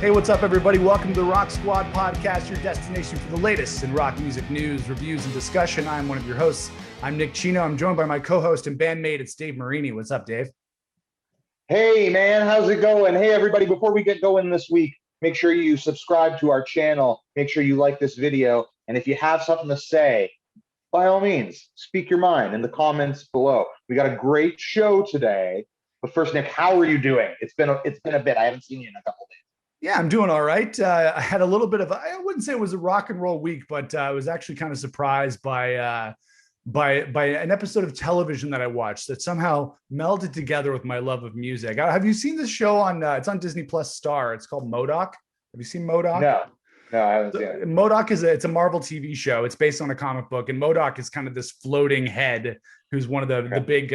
Hey, what's up, everybody? Welcome to the Rock Squad podcast, your destination for the latest in rock music news, reviews, and discussion. I'm one of your hosts. I'm Nick Chino. I'm joined by my co-host and bandmate. It's Dave Marini. What's up, Dave? Hey, man, how's it going? Hey, everybody, before we get going this week, make sure you subscribe to our channel. Make sure you like this video. And if you have something to say, by all means, speak your mind in the comments below. We got a great show today. But first, Nick, how are you doing? It's been a bit. I haven't seen you in a couple of days. Yeah, I'm doing all right. I had a little bit of, I wouldn't say it was a rock and roll week, but I was actually kind of surprised by an episode of television that I watched that somehow melded together with my love of music. Have you seen this show on, it's on Disney Plus Star. It's called MODOK. Have you seen MODOK? No, I haven't seen it. MODOK it's a Marvel TV show. It's based on a comic book, and MODOK is kind of this floating head who's one of the big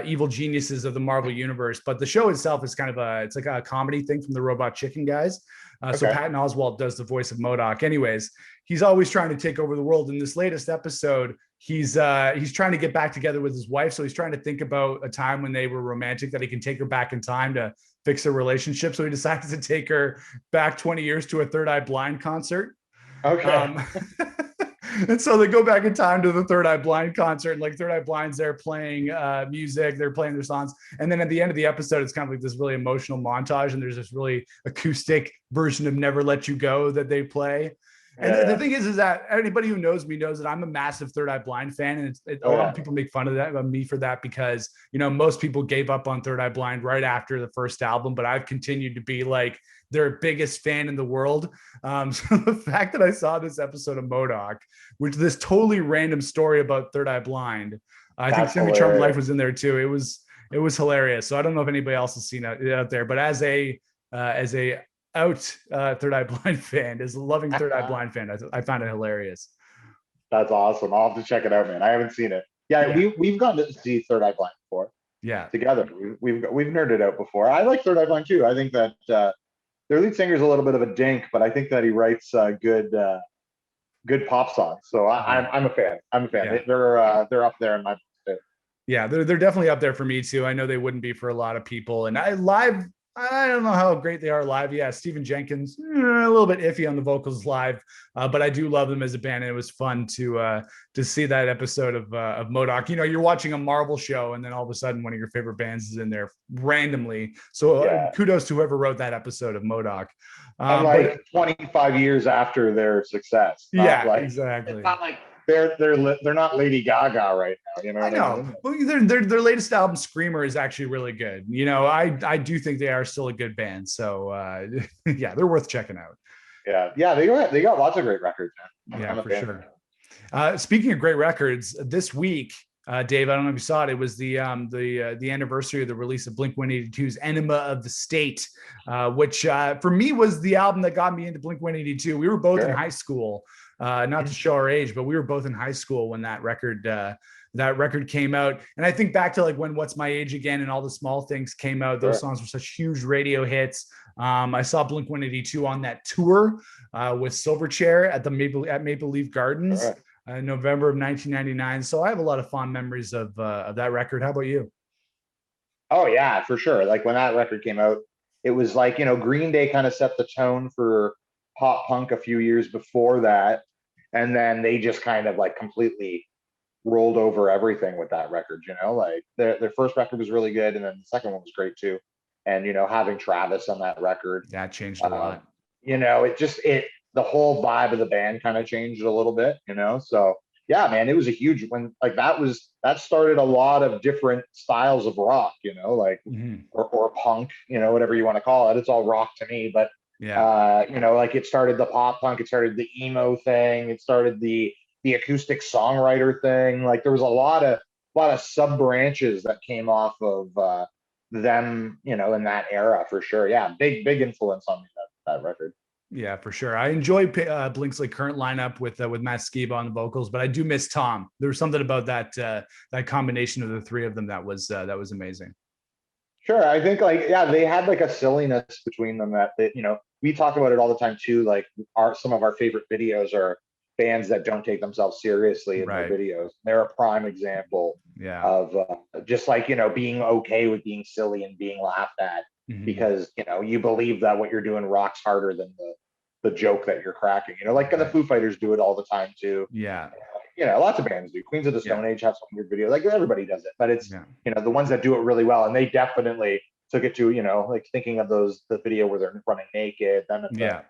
evil geniuses of the Marvel universe. But the show itself is kind of it's like a comedy thing from the Robot Chicken guys. So Patton Oswalt does the voice of MODOK. Anyways, he's always trying to take over the world. In this latest episode, he's trying to get back together with his wife. So he's trying to think about a time when they were romantic that he can take her back in time to fix their relationship. So he decides to take her back 20 years to a Third Eye Blind concert. Okay. And so they go back in time to the Third Eye Blind concert, and like Third Eye Blind's there playing music, they're playing their songs. And then at the end of the episode, it's kind of like this really emotional montage, and there's this really acoustic version of Never Let You Go that they play. And the thing is that anybody who knows me knows that I'm a massive Third Eye Blind fan, and a lot of people make fun of me for that because, you know, most people gave up on Third Eye Blind right after the first album, but I've continued to be like their biggest fan in the world. So the fact that I saw this episode of MODOK, which this totally random story about Third Eye Blind, I think Semi Charmed Life was in there too. It was hilarious. So I don't know if anybody else has seen it out there, but as a Third Eye Blind fan, as a loving Third Eye Blind fan, I found it hilarious. That's awesome. I'll have to check it out, man. I haven't seen it. We've gone to see Third Eye Blind before. Yeah, together. We've nerded out before. I like Third Eye Blind too. I think that their lead singer is a little bit of a dink, but I think that he writes good pop songs. So I'm a fan. Yeah. They're up there in my book too. Yeah, they're definitely up there for me too. I know they wouldn't be for a lot of people. And I don't know how great they are live. Yeah, Stephen Jenkins, a little bit iffy on the vocals live, but I do love them as a band, and it was fun to see that episode of MODOK. You know, you're watching a Marvel show, and then all of a sudden, one of your favorite bands is in there randomly. So kudos to whoever wrote that episode of MODOK. And 25 years after their success. Exactly. It's not like they're not Lady Gaga right now, you know. I know. Well, their latest album, Screamer, is actually really good. You know, I do think they are still a good band. So yeah, they're worth checking out. Yeah, they got lots of great records, man. Yeah, for sure. Speaking of great records, this week, Dave, I don't know if you saw it. It was the anniversary of the release of Blink-182's "Enema of the State," which for me was the album that got me into Blink-182. We were both in high school. Not to show our age, but we were both in high school when that record came out. And I think back to like when What's My Age Again and All the Small Things came out. Those songs were such huge radio hits. I saw Blink-182 on that tour with Silverchair at Maple Leaf Gardens in November of 1999. So I have a lot of fond memories of that record. How about you? Oh yeah, for sure. Like when that record came out, it was like, you know, Green Day kind of set the tone for pop punk a few years before that, and then they just kind of like completely rolled over everything with that record. You know, like their first record was really good, and then the second one was great too. And you know, having Travis on that record, that changed a lot. You know, the whole vibe of the band kind of changed a little bit. You know, so yeah, man, it was a huge one. Like that started a lot of different styles of rock. You know, like or punk. You know, whatever you want to call it. It's all rock to me, but. Yeah, you know, like it started the pop punk, it started the emo thing, it started the acoustic songwriter thing. Like there was a lot of sub branches that came off of them, you know, in that era for sure. Yeah, big influence on me, that record. Yeah, for sure. I enjoy Blink's like current lineup with Matt Skiba on the vocals, but I do miss Tom. There was something about that combination of the three of them that was amazing. Sure, I think they had like a silliness between them that you know, we talk about it all the time too. Like some of our favorite videos are bands that don't take themselves seriously in their videos. They're a prime example of just like, you know, being okay with being silly and being laughed at because, you believe that what you're doing rocks harder than the joke that you're cracking, like the Foo Fighters do it all the time too. Yeah. Lots of bands do. Queens of the Stone Age have some weird video, like everybody does it, but it's, Yeah. The ones that do it really well. And they definitely took it to, like thinking of the video where they're running naked, then at the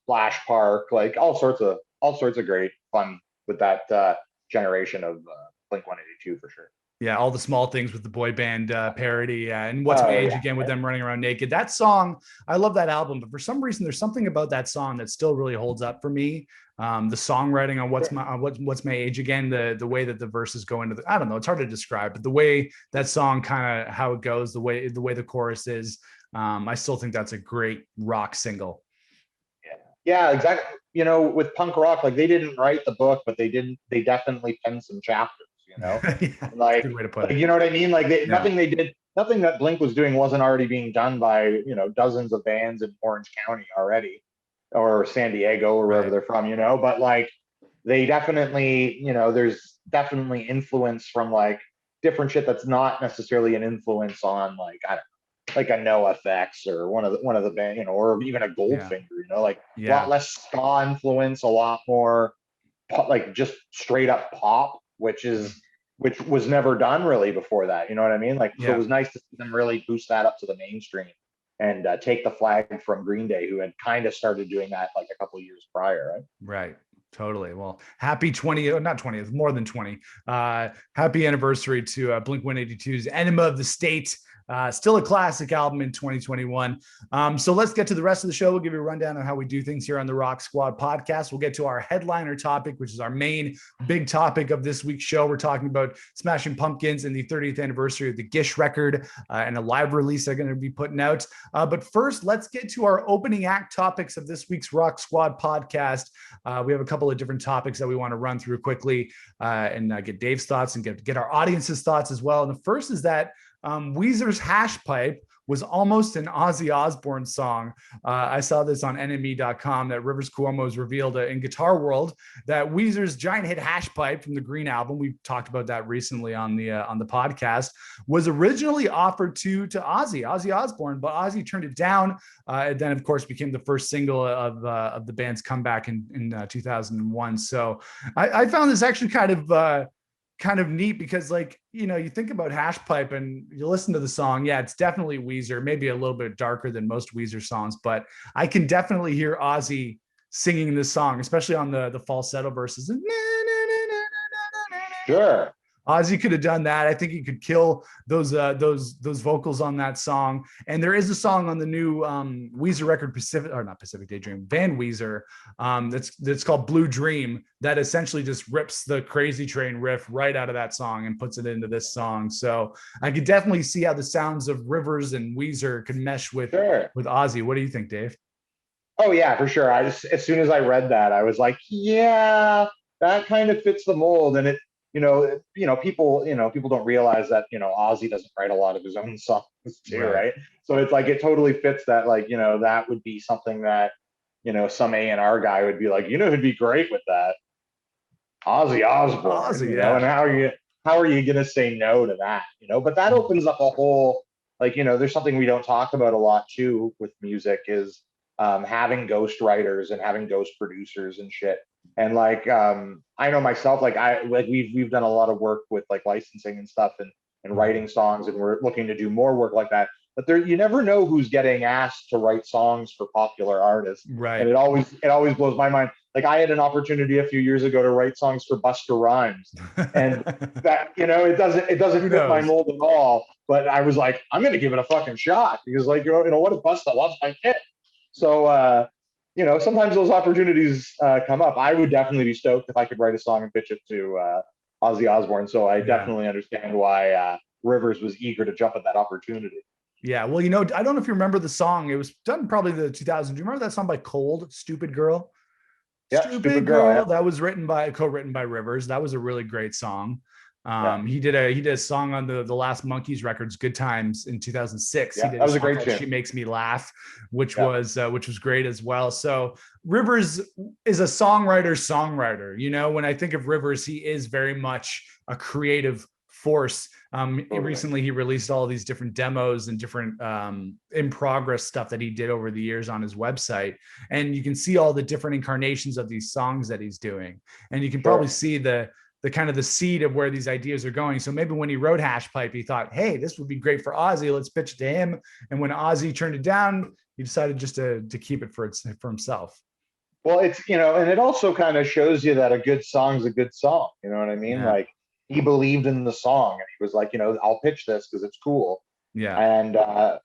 Splash Park, like all sorts of great fun with that generation of Blink 182 for sure. Yeah, all the small things with the boy band parody, and What's My Age Again with them running around naked. That song, I love that album, but for some reason, there's something about that song that still really holds up for me. The songwriting on What's My Age Again, the way that the verses go into I don't know, it's hard to describe, but the way that song kind of how it goes, the way the chorus is, I still think that's a great rock single. Yeah, exactly. With punk rock, like they didn't write the book, but they definitely penned some chapters. Like, good way to put it. You know what I mean? Like nothing that Blink was doing wasn't already being done by, dozens of bands in Orange County already, or San Diego, or wherever they're from, but like they definitely, there's definitely influence from like different shit that's not necessarily an influence on like, I don't know, like a NoFX or one of the band, or even a Goldfinger, like a lot less ska influence, a lot more like just straight up pop, which was never done really before that. You know what I mean? Like, so it was nice to see them really boost that up to the mainstream and take the flag from Green Day, who had kind of started doing that like a couple of years prior, right? Right. Totally. Well, happy 20, not 20th, more than 20. Happy anniversary to Blink 182's Enema of the State. Still a classic album in 2021. So let's get to the rest of the show. We'll give you a rundown on how we do things here on the Rock Squad podcast. We'll get to our headliner topic, which is our main big topic of this week's show. We're talking about Smashing Pumpkins and the 30th anniversary of the Gish record and a live release they're going to be putting out. But first, let's get to our opening act topics of this week's Rock Squad podcast. We have a couple of different topics that we want to run through quickly and get Dave's thoughts and get our audience's thoughts as well. And the first is that Weezer's Hash Pipe was almost an Ozzy Osbourne song. I saw this on NME.com that Rivers Cuomo has revealed in Guitar World that Weezer's giant hit Hash Pipe from the Green Album, we talked about that recently on the podcast, was originally offered to Ozzy Osbourne, but Ozzy turned it down. It then, of course, became the first single of the band's comeback in 2001. So I found this actually kind of neat because, like, you think about Hash Pipe and you listen to the song. Yeah, it's definitely Weezer, maybe a little bit darker than most Weezer songs, but I can definitely hear Ozzy singing this song, especially on the falsetto verses. Sure. Ozzy could have done that. I think he could kill those vocals on that song. And there is a song on the new Weezer record, Pacific Daydream, Van Weezer, that's called Blue Dream, that essentially just rips the Crazy Train riff right out of that song and puts it into this song. So I could definitely see how the sounds of Rivers and Weezer could mesh with Ozzy. What do you think, Dave? Oh yeah, for sure. As soon as I read that, I was like, yeah, that kind of fits the mold. And it, people don't realize that, Ozzy doesn't write a lot of his own songs too, right? So it's like, it totally fits that, like, that would be something that, some A&R guy would be like, who'd be great with that? Ozzy Osbourne, and how are you going to say no to that? But that opens up a whole, like, there's something we don't talk about a lot too with music is having ghost writers and having ghost producers and shit. And like, I know myself, we've done a lot of work with like licensing and stuff and writing songs, and we're looking to do more work like that. But you never know who's getting asked to write songs for popular artists. Right. And it always blows my mind. Like, I had an opportunity a few years ago to write songs for Busta Rhymes, and that, it doesn't fit my mold at all. But I was like, I'm going to give it a fucking shot because, like, what if Busta loves my kid? So, sometimes those opportunities come up. I would definitely be stoked if I could write a song and pitch it to Ozzy Osbourne. So I definitely understand why Rivers was eager to jump at that opportunity. Yeah, well, I don't know if you remember the song. It was done probably the 2000s. Do you remember that song by Cold, Stupid Girl? Yeah, Stupid Girl. Yeah. That was co-written by Rivers. That was a really great song. He did a song on the Last Monkeys records, Good Times, in 2006. Yeah, that was a great tune. She Makes Me Laugh, which was great as well. So Rivers is a songwriter. When I think of Rivers, he is very much a creative force. Totally. Recently, he released all these different demos and different in progress stuff that he did over the years on his website. And you can see all the different incarnations of these songs that he's doing. And you can probably see the kind of the seed of where these ideas are going. So maybe when he wrote Hash Pipe, he thought, hey, this would be great for Ozzy. Let's pitch it to him. And when Ozzy turned it down, he decided just to keep it for himself. Well, it's, and it also kind of shows you that a good song's a good song. You know what I mean? Yeah. Like, he believed in the song and he was like, I'll pitch this because it's cool. Yeah.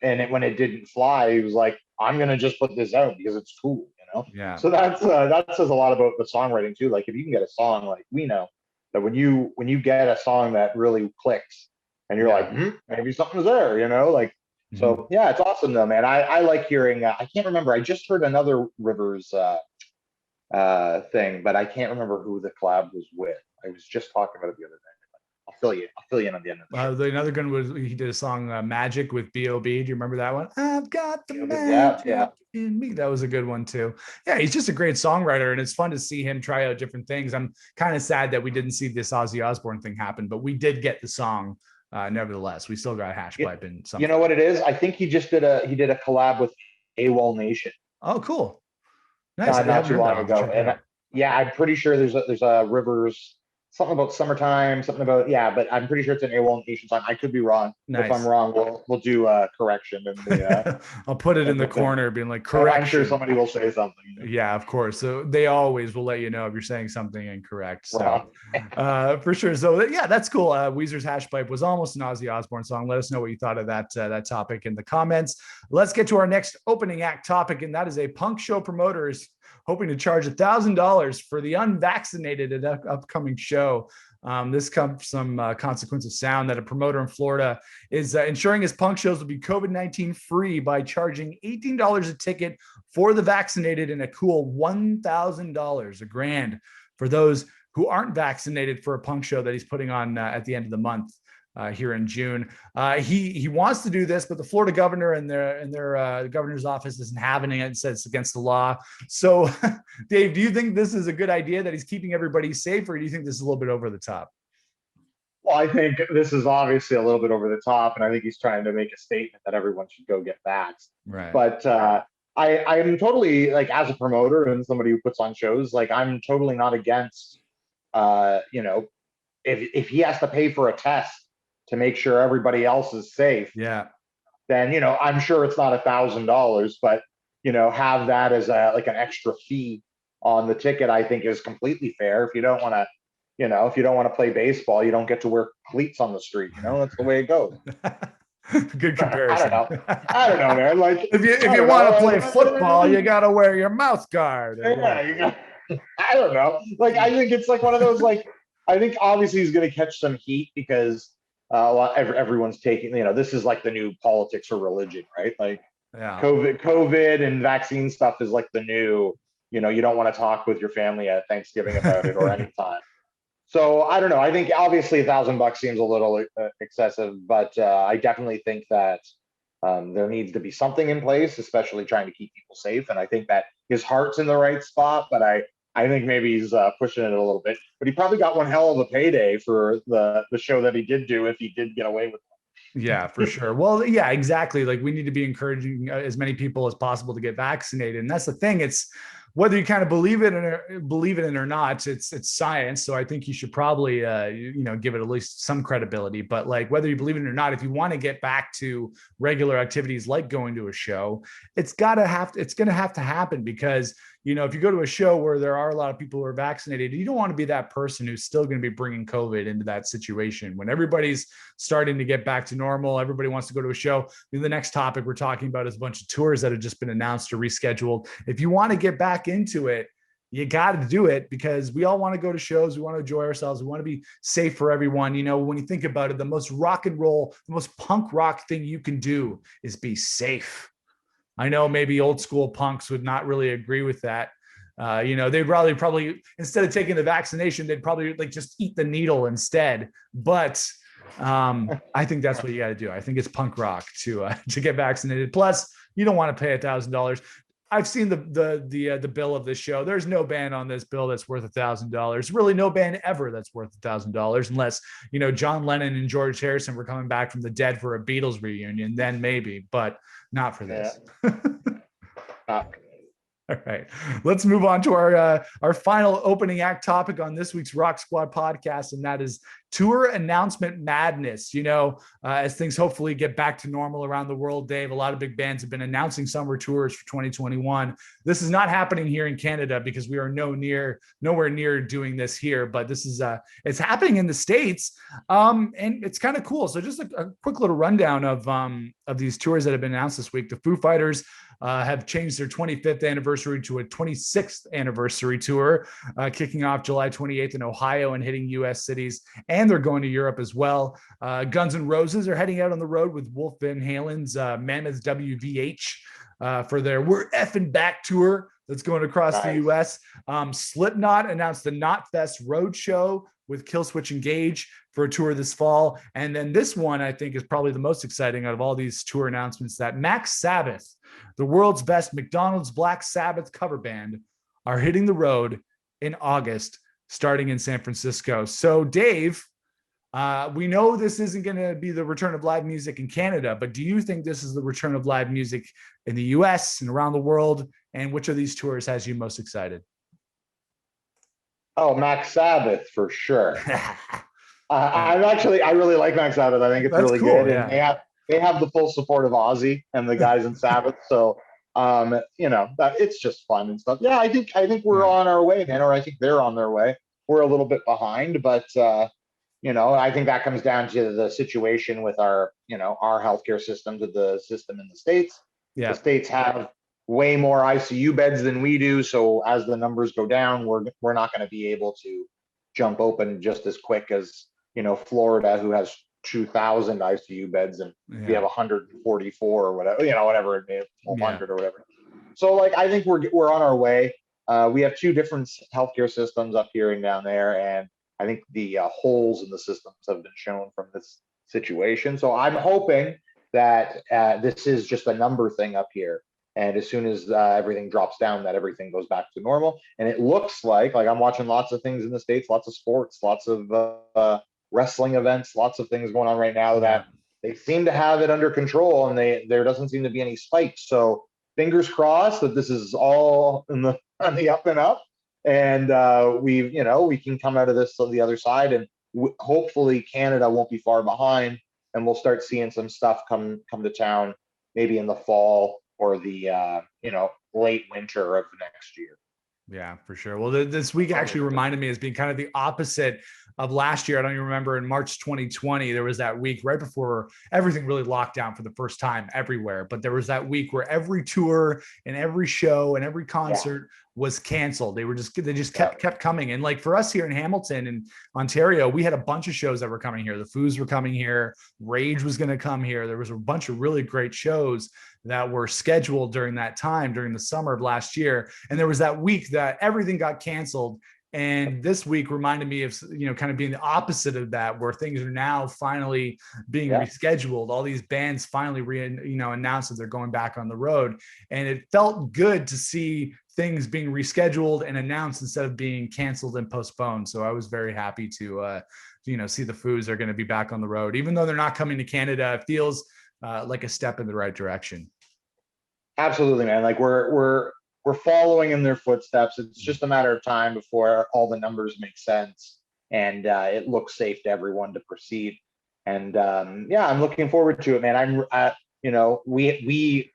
And when it didn't fly, he was like, I'm going to just put this out because it's cool, Yeah. So that says a lot about the songwriting too. Like, if you can get a song, like, we know that when you get a song that really clicks and you're like, maybe something's there, like, so yeah, it's awesome though, man. I like hearing, I can't remember. I just heard another Rivers thing, but I can't remember who the collab was with. I was just talking about it the other day. I'll fill you in on the end of the show. Another good was he did a song Magic with B.O.B. Do you remember that one? I've got the magic in me. That was a good one too. Yeah, he's just a great songwriter, and it's fun to see him try out different things. I'm kind of sad that we didn't see this Ozzy Osbourne thing happen, but we did get the song. Nevertheless, we still got Hash Pipe and something. You know what it is? I think he did a collab with AWOL Nation. Oh, cool. Nice. Not too long ago. And I'm pretty sure there's a Rivers, something about summertime, something about, but I'm pretty sure it's an AWOL Nation song. I could be wrong. Nice. If I'm wrong, we'll do a correction. I'll put it in the corner being like, correction. I'm sure somebody will say something. Yeah, of course. So they always will let you know if you're saying something incorrect. So for sure. So yeah, that's cool. Weezer's Hash Pipe was almost an Ozzy Osbourne song. Let us know what you thought of that topic in the comments. Let's get to our next opening act topic, and that is a punk show promoter is hoping to charge $1,000 for the unvaccinated at an upcoming show. This comes from Consequence of Sound, that a promoter in Florida is ensuring his punk shows will be COVID-19 free by charging $18 a ticket for the vaccinated and a cool $1,000, $1,000 for those who aren't vaccinated for a punk show that he's putting on at the end of the month. Here in June, he wants to do this, but the Florida governor and their governor's office isn't having it and says it's against the law. So, Dave, do you think this is a good idea that he's keeping everybody safe, or do you think this is a little bit over the top? Well, I think this is obviously a little bit over the top, and I think he's trying to make a statement that everyone should go get vaxxed. Right. But I'm totally, like, as a promoter and somebody who puts on shows, like, I'm totally not against, if he has to pay for a test to make sure everybody else is safe, then, I'm sure it's not $1,000, but, have that as like an extra fee on the ticket, I think is completely fair. If you don't want to, play baseball, you don't get to wear cleats on the street. That's the way it goes. Good comparison. I don't know, man. Like, if you want to play football, you got to wear your mouth guard. I don't know. Like, I think it's like one of those, like, I think obviously he's going to catch some heat because everyone's taking, this is like the new politics or religion, right? Like, COVID and vaccine stuff is like the new, you don't want to talk with your family at Thanksgiving about it or anytime. So I don't know. I think obviously $1,000 seems a little excessive, but I definitely think that there needs to be something in place, especially trying to keep people safe. And I think that his heart's in the right spot, but I think maybe he's pushing it a little bit. But he probably got one hell of a payday for the show that he did do, if he did get away with it. Yeah, for sure. Well, yeah, exactly. Like, we need to be encouraging as many people as possible to get vaccinated. And that's the thing. It's whether you kind of believe it in or not, it's science. So I think you should probably, give it at least some credibility. But like, whether you believe it or not, if you want to get back to regular activities like going to a show, it's going to have to happen, because, if you go to a show where there are a lot of people who are vaccinated, you don't want to be that person who's still going to be bringing COVID into that situation. When everybody's starting to get back to normal, everybody wants to go to a show. The next topic we're talking about is a bunch of tours that have just been announced or rescheduled. If you want to get back into it, you got to do it, because we all want to go to shows. We want to enjoy ourselves. We want to be safe for everyone. When you think about it, the most rock and roll, the most punk rock thing you can do is be safe. I know maybe old school punks would not really agree with that. They'd rather probably, instead of taking the vaccination, they'd probably like just eat the needle instead. But I think that's what you got to do. I think it's punk rock to get vaccinated. Plus, you don't want to pay $1,000. I've seen the bill of this show. There's no band on this bill that's worth $1,000. Really, no band ever that's worth $1,000, unless John Lennon and George Harrison were coming back from the dead for a Beatles reunion. Then maybe, but not for this. All right, let's move on to our final opening act topic on this week's Rock Squad podcast, and that is tour announcement madness. As things hopefully get back to normal around the world, Dave, a lot of big bands have been announcing summer tours for 2021. This is not happening here in Canada because we are nowhere near doing this here, but this is it's happening in the States, and it's kind of cool. So just a quick little rundown of these tours that have been announced this week. The Foo Fighters have changed their 25th anniversary to a 26th anniversary tour, kicking off July 28th in Ohio and hitting U.S. cities, and they're going to Europe as well. Guns N' Roses are heading out on the road with Wolf Van Halen's Mammoth WVH for their We're Effing Back tour that's going across the U.S. Slipknot announced the Knotfest Road Show with Killswitch Engage for a tour this fall. And then this one, I think, is probably the most exciting out of all these tour announcements, that Max Sabbath, the world's best McDonald's Black Sabbath cover band, are hitting the road in August, starting in San Francisco. So, Dave, we know this isn't going to be the return of live music in Canada, but do you think this is the return of live music in the US and around the world? And which of these tours has you most excited? Oh, Max Sabbath for sure. I really like Max Sabbath. I think it's really cool, good. Yeah. And they have the full support of Ozzy and the guys in Sabbath. So, that it's just fun and stuff. Yeah, I think we're on our way, man, or I think they're on their way. We're a little bit behind, but I think that comes down to the situation with our healthcare system, to the system in the States. Yeah. The States have way more ICU beds than we do. So as the numbers go down, we're not going to be able to jump open just as quick as, Florida, who has 2,000 ICU beds, and we have 144 or whatever, whatever it may be, 100 or whatever. So I think we're on our way. We have two different healthcare systems up here and down there. And I think the holes in the systems have been shown from this situation. So I'm hoping that this is just a number thing up here. And as soon as everything drops down, that everything goes back to normal. And it looks like I'm watching lots of things in the States, lots of sports, lots of wrestling events, lots of things going on right now that they seem to have it under control, and there doesn't seem to be any spikes. So fingers crossed that this is all on the up and up, and we can come out of this on the other side, and hopefully Canada won't be far behind, and we'll start seeing some stuff come to town maybe in the fall or the late winter of next year. Yeah, for sure. Well, this week actually reminded me as being kind of the opposite of last year. I don't even remember, in March 2020, there was that week right before everything really locked down for the first time everywhere. But there was that week where every tour and every show and every concert was canceled. They just kept coming. And for us here in Hamilton and Ontario, we had a bunch of shows that were coming here. The Foos were coming here. Rage was going to come here. There was a bunch of really great shows that were scheduled during that time, during the summer of last year. And there was that week that everything got canceled. And this week reminded me of, kind of being the opposite of that, where things are now finally being rescheduled. All these bands finally announced that they're going back on the road. And it felt good to see things being rescheduled and announced instead of being canceled and postponed. So I was very happy to, see the Foos are going to be back on the road. Even though they're not coming to Canada, it feels like a step in the right direction. Absolutely, man. We're following in their footsteps. It's just a matter of time before all the numbers make sense and it looks safe to everyone to proceed. And I'm looking forward to it, man.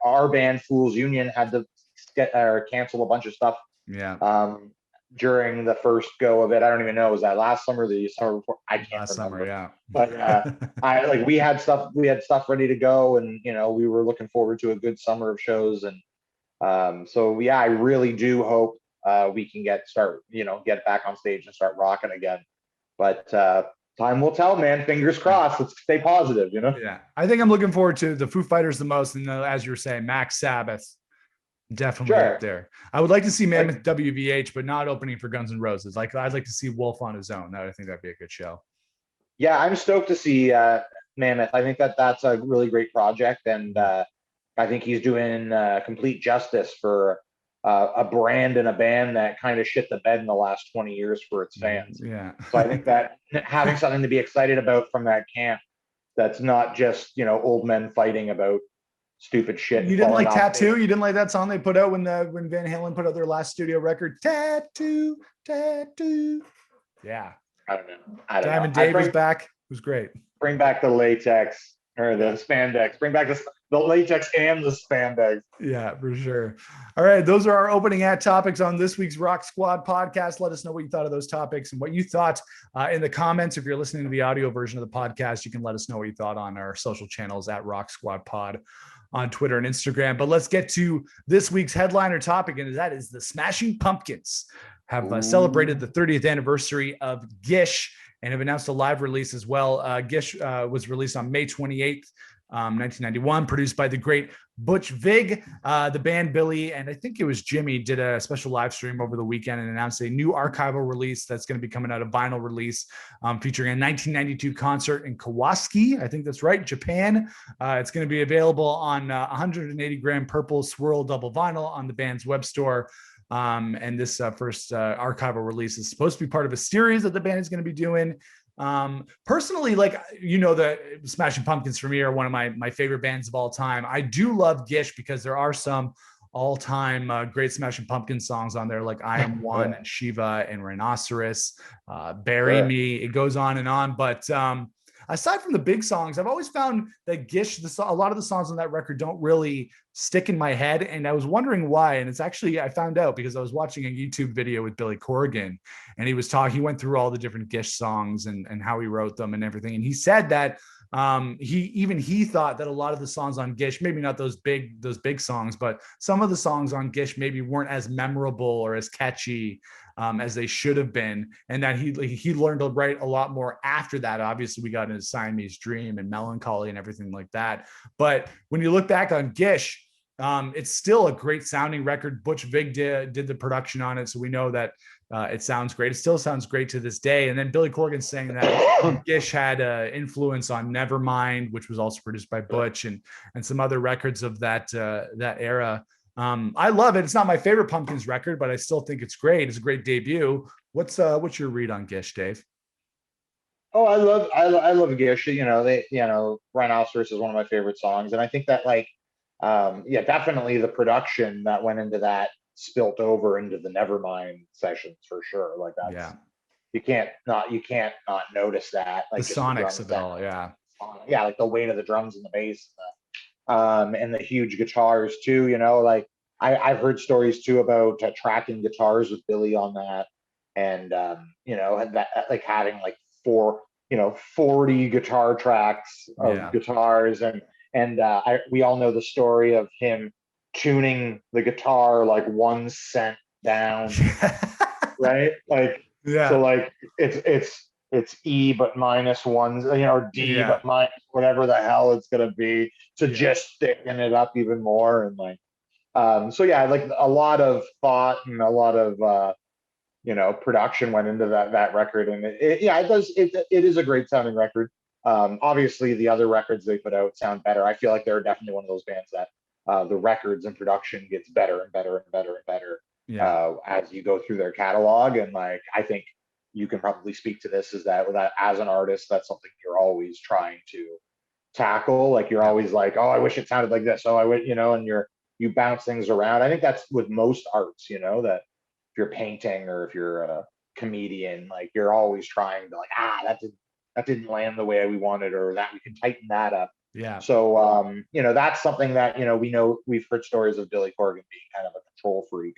Our band Fools Union had to cancel a bunch of stuff. During the first go of it. I don't even know, was that last summer or the summer before? I can't remember. But we had stuff ready to go, and we were looking forward to a good summer of shows. And I really do hope we can get back on stage and start rocking again. But time will tell, man. Fingers crossed. Let's stay positive, Yeah. I think I'm looking forward to the Foo Fighters the most, and as you were saying, Max Sabbath. Definitely up there. I would like to see Mammoth WVH, but not opening for Guns N' Roses. I'd like to see Wolf on his own. I think that'd be a good show. Yeah, I'm stoked to see Mammoth. I think that's a really great project, and I think he's doing complete justice for a brand and a band that kind of shit the bed in the last 20 years for its fans. Yeah. So I think that having something to be excited about from that camp, that's not just, you know, old men fighting about stupid shit. You didn't like Tattoo? You didn't like that song they put out when Van Halen put out their last studio record? Tattoo, Tattoo. Yeah. I don't know. Diamond Dave was back. It was great. Bring back the latex or the spandex. Bring back the latex and the spandex. Yeah, for sure. All right. Those are our opening act topics on this week's Rock Squad podcast. Let us know what you thought of those topics and what you thought in the comments. If you're listening to the audio version of the podcast, you can let us know what you thought on our social channels at Rock Squad Pod on Twitter and Instagram. But let's get to this week's headliner topic, and that is the Smashing Pumpkins have celebrated the 30th anniversary of Gish and have announced a live release as well. Gish was released on May 28th, 1991, produced by the great Butch Vig. The band Billy, and I think it was Jimmy, did a special live stream over the weekend and announced a new archival release that's going to be coming out, a vinyl release featuring a 1992 concert in Kawasaki. I think that's right, Japan. It's going to be available on 180 gram purple swirl double vinyl on the band's web store. And this first archival release is supposed to be part of a series that the band is going to be doing. Personally, like, you know, the Smashing Pumpkins for me are one of my favorite bands of all time. I do love Gish because there are some all-time great Smashing Pumpkins songs on there, like I Am One and Shiva and Rhinoceros, Bury Me. It goes on and on. But aside from the big songs, I've always found that Gish, a lot of the songs on that record don't really stick in my head. And I was wondering why. And it's actually, I found out because I was watching a YouTube video with Billy Corgan, and he went through all the different Gish songs and how he wrote them and everything. And he said that he thought that a lot of the songs on Gish, maybe not those big songs, but some of the songs on Gish maybe weren't as memorable or as catchy as they should have been, and that he learned to write a lot more after that. Obviously, we got into Siamese Dream and Melancholy and everything like that. But when you look back on Gish, it's still a great sounding record. Butch Vig did the production on it, so we know that it sounds great. It still sounds great to this day. And then Billy Corgan saying that Gish had influence on Nevermind, which was also produced by Butch, and some other records of that era. I love it. It's not my favorite Pumpkins record, but I still think it's great. It's a great debut. What's your read on Gish, Dave? Oh, I love Gish. You know, Rhinoceros is one of my favorite songs, and I think that definitely the production that went into that spilt over into the Nevermind sessions for sure. Like that's you can't not notice that. Like the sonics of it all, like the weight of the drums and the bass. And the huge guitars too, you know, like I've heard stories too about tracking guitars with Billy on that, and you know, that like having like 40 guitar tracks of guitars, and we all know the story of him tuning the guitar like 1 cent down, right? Like so like it's E but -1, you know, or D but minus whatever the hell it's gonna be to just thicken it up even more. And like like a lot of thought and a lot of production went into that record, and it is a great sounding record. Obviously the other records they put out sound better. I feel like they're definitely one of those bands that the records and production gets better and better and better and better as you go through their catalog. And like I think you can probably speak to this, is that as an artist, that's something you're always trying to tackle. Like you're always like, oh, I wish it sounded like this. Oh, I would, and you bounce things around. I think that's with most arts, that if you're painting or if you're a comedian, like you're always trying to like, that didn't land the way we wanted, or that we can tighten that up. Yeah. So, that's something that, we've heard stories of Billy Corgan being kind of a control freak.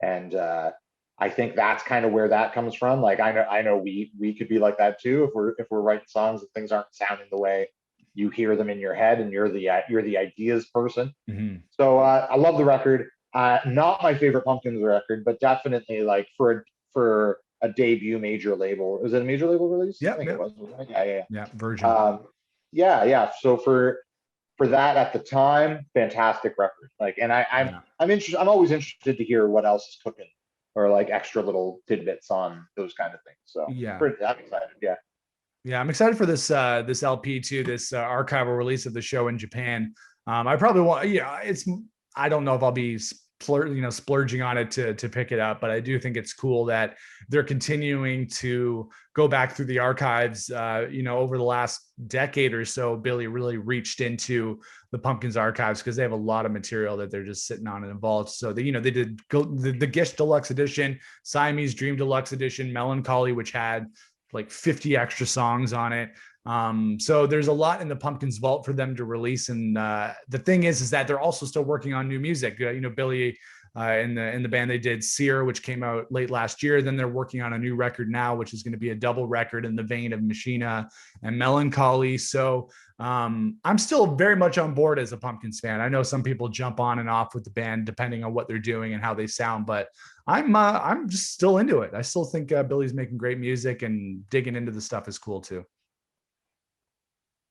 And, I think that's kind of where that comes from. Like I know we could be like that too if we're writing songs and things aren't sounding the way you hear them in your head, and you're the ideas person. Mm-hmm. So I love the record. Not my favorite Pumpkins record, but definitely like for a debut major label. Was it a major label release? Yeah, I think it was. Yeah, Virgin. So for that at the time, fantastic record. Like, and I'm interested. I'm always interested to hear what else is cooking, or like extra little tidbits on those kind of things. So I'm excited. Yeah, I'm excited for this this LP too, this archival release of the show in Japan. I probably want, I don't know if I'll be splurging on it to pick it up. But I do think it's cool that they're continuing to go back through the archives. Over the last decade or so, Billy really reached into the Pumpkins archives because they have a lot of material that they're just sitting on and involved. So they did the Gish Deluxe Edition, Siamese Dream Deluxe Edition, Melancholy, which had like 50 extra songs on it. So there's a lot in the Pumpkins vault for them to release. And the thing is that they're also still working on new music. Billy in the band, they did Sear, which came out late last year. Then they're working on a new record now, which is going to be a double record in the vein of Machina and Melancholy. So I'm still very much on board as a Pumpkins fan. I know some people jump on and off with the band depending on what they're doing and how they sound, but I'm just still into it. I still think Billy's making great music, and digging into the stuff is cool too.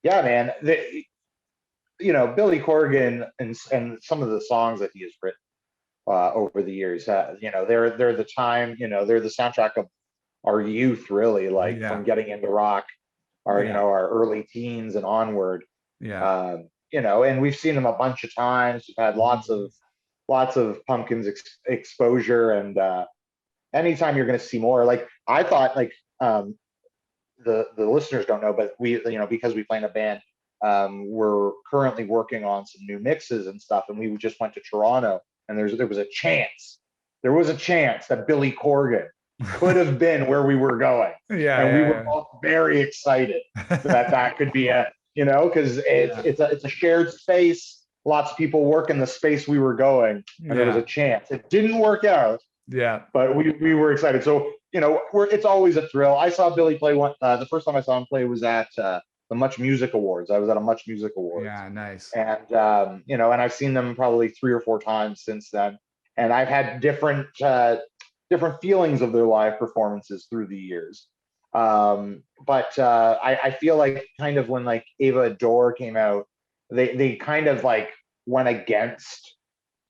Yeah, man. Billy Corgan and some of the songs that he has written over the years, they're the time, they're the soundtrack of our youth, really, from getting into rock, our early teens and onward. And we've seen them a bunch of times. We've had lots of Pumpkins exposure, and anytime you're going to see more, I thought, the listeners don't know, but we, because we play in a band, we're currently working on some new mixes and stuff, and we just went to Toronto, and there was a chance that Billy Corgan could have been where we were going. We were both very excited that could be because it's a shared space. Lots of people work in the space we were going, and there was a chance. It didn't work out. But we were excited. So, it's always a thrill. I saw Billy play the first time I saw him play was at the Much Music Awards. I was at a Much Music Awards. Yeah, nice. And, and I've seen them probably 3 or 4 times since then. And I've had different feelings of their live performances through the years. But I feel like kind of when Ava Adore came out, they kind of went against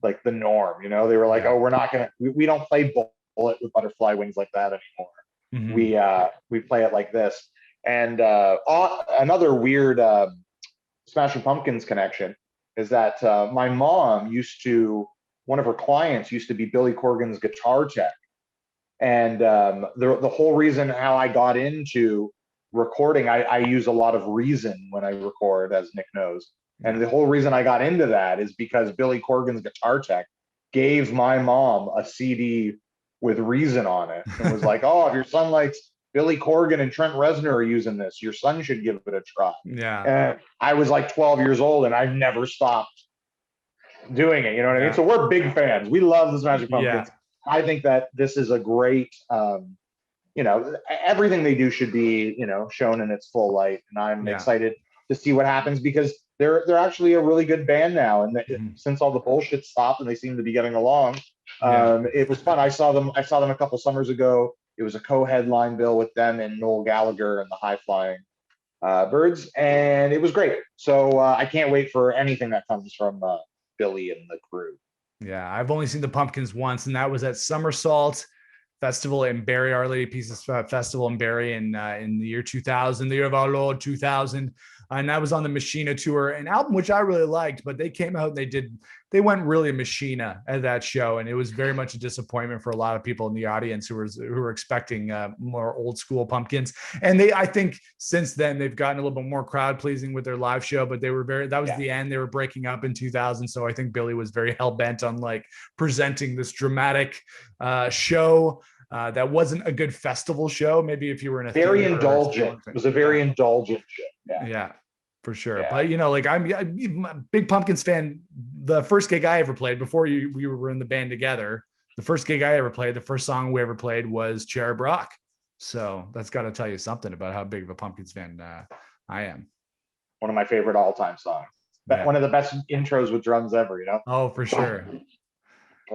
the norm. They were like, oh, we're not gonna, we don't play Bullet with butterfly wings like that anymore. We play it like this. And another weird Smashing Pumpkins connection is that my mom one of her clients used to be Billy Corgan's guitar tech. And the whole reason how I got into recording, I use a lot of Reason when I record, as Nick knows. And the whole reason I got into that is because Billy Corgan's guitar tech gave my mom a CD with Reason on it, and was like, oh, if your son likes Billy Corgan and Trent Reznor are using this, your son should give it a try. And I was 12 years old, and I've never stopped doing it. You know what I mean? So we're big fans. We love the Smashing Pumpkins. I think that this is a great, everything they do should be, shown in its full light. And I'm excited to see what happens, because they're actually a really good band now. And since all the bullshit stopped and they seem to be getting along, it was fun. I saw them a couple summers ago. It was a co-headline bill with them and Noel Gallagher and the High Flying Birds, and it was great. So I can't wait for anything that comes from Billy and the crew. Yeah, I've only seen the Pumpkins once, and that was at Somersault Festival in Barrie, Our Lady Pieces Festival in Barrie in the year 2000, the year of our Lord 2000. And that was on the Machina tour, an album which I really liked, but they came out and they went really Machina at that show. And it was very much a disappointment for a lot of people in the audience who were expecting more old school Pumpkins. And I think since then they've gotten a little bit more crowd pleasing with their live show, but that was the end. They were breaking up in 2000. So I think Billy was very hell bent on presenting this dramatic show. That wasn't a good festival show. Maybe if you were in a very indulgent, it was a very indulgent show. Yeah, for sure. But I'm a big Pumpkins fan. The first gig I ever played before we were in the band together, the first gig I ever played, the first song we ever played was Cherub Rock. So that's got to tell you something about how big of a Pumpkins fan I am. One of my favorite all-time songs. One of the best intros with drums ever. Oh, for sure.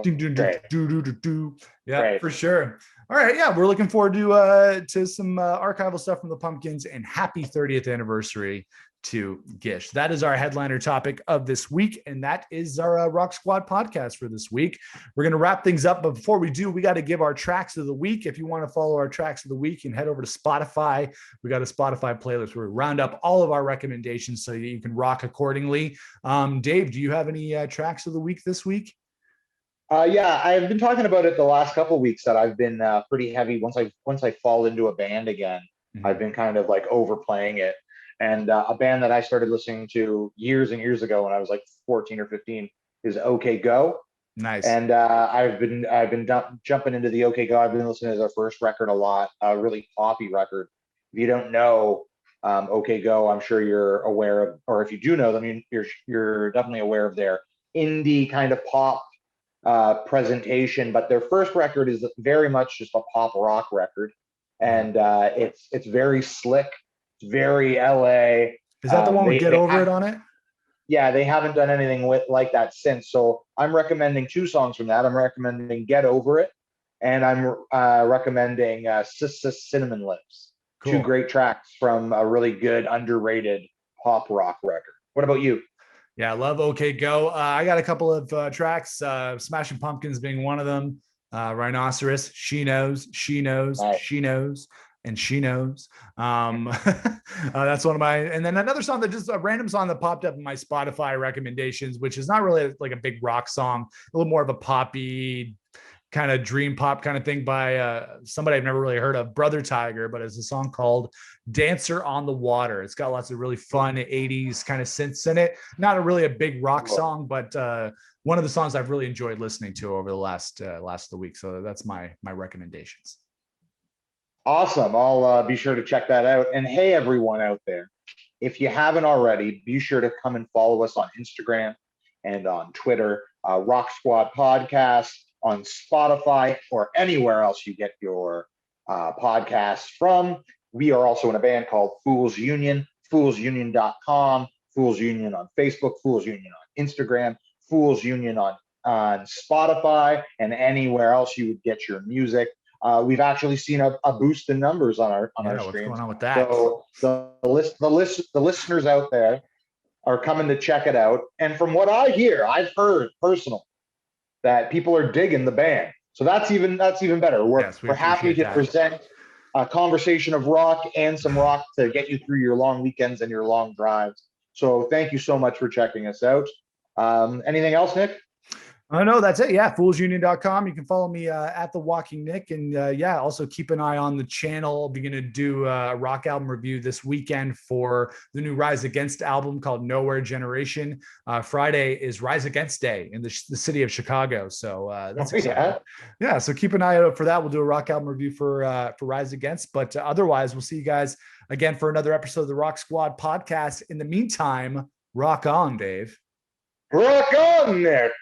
Yeah, Great. For sure. All right, yeah, we're looking forward to some archival stuff from the Pumpkins, and happy 30th anniversary to Gish. That is our headliner topic of this week, and that is our Rock Squad podcast for this week. We're going to wrap things up, but before we do, we got to give our tracks of the week. If you want to follow our tracks of the week, you can head over to Spotify. We got a Spotify playlist where we round up all of our recommendations so that you can rock accordingly. Dave, do you have any tracks of the week this week? Yeah, I've been talking about it the last couple of weeks that I've been pretty heavy. Once I fall into a band again, I've Mhm. been kind of like overplaying it. And a band that I started listening to years and years ago when I was like 14 or 15 is OK Go. Nice. And I've been jumping into the OK Go. I've been listening to their first record a lot, a really poppy record. If you don't know OK Go, I'm sure you're aware of, or if you do know them, you're definitely aware of their indie kind of pop presentation. But their first record is very much just a pop rock record, Mhm. and it's very slick, it's very LA. Is that the one with They Get they Over have It on it? Yeah, they haven't done anything with like that since. So I'm recommending two songs from that. I'm recommending Get Over It, and I'm recommending Cinnamon Lips. Two Cool. great tracks from a really good underrated pop rock record. What about you? Yeah, I love OK Go. I got a couple of tracks, Smashing Pumpkins being one of them. Rhinoceros, She Knows, Nice. She Knows, and She Knows. That's one of my, and then another song that just a random song that popped up in my Spotify recommendations, which is not really like a big rock song, a little more of a poppy kind of dream pop kind of thing by somebody I've never really heard of, Brother Tiger, but it's a song called Dancer on the Water. It's got lots of really fun 80s kind of synths in it. Not a really a big rock song, but one of the songs I've really enjoyed listening to over the last of the week. So that's my recommendations. Awesome. I'll be sure to check that out. And hey, everyone out there, if you haven't already, be sure to come and follow us on Instagram and on Twitter, Rock Squad Podcast, on Spotify, or anywhere else you get your podcasts from. We are also in a band called Fools Union, foolsunion.com, Fools Union on Facebook, Fools Union on Instagram, Fools Union on Spotify, and anywhere else you would get your music. We've actually seen a boost in numbers on our Yeah, what's going streams. on with that? So the listeners out there are coming to check it out. And from what I hear, I've heard personally that people are digging the band. So that's even better. We're Yes, we we're happy appreciate to that. present a conversation of rock and some rock to get you through your long weekends and your long drives. So thank you so much for checking us out. Anything else, Nick? Oh, no, that's it. Yeah, foolsunion.com. You can follow me at the Walking Nick. And yeah, also keep an eye on the channel. I'll be going to do a rock album review this weekend for the new Rise Against album called Nowhere Generation. Friday is Rise Against Day in the city of Chicago. So that's Oh, exciting. yeah. Yeah, so keep an eye out for that. We'll do a rock album review for Rise Against. But otherwise, we'll see you guys again for another episode of the Rock Squad podcast. In the meantime, rock on, Dave. Rock on, Nick.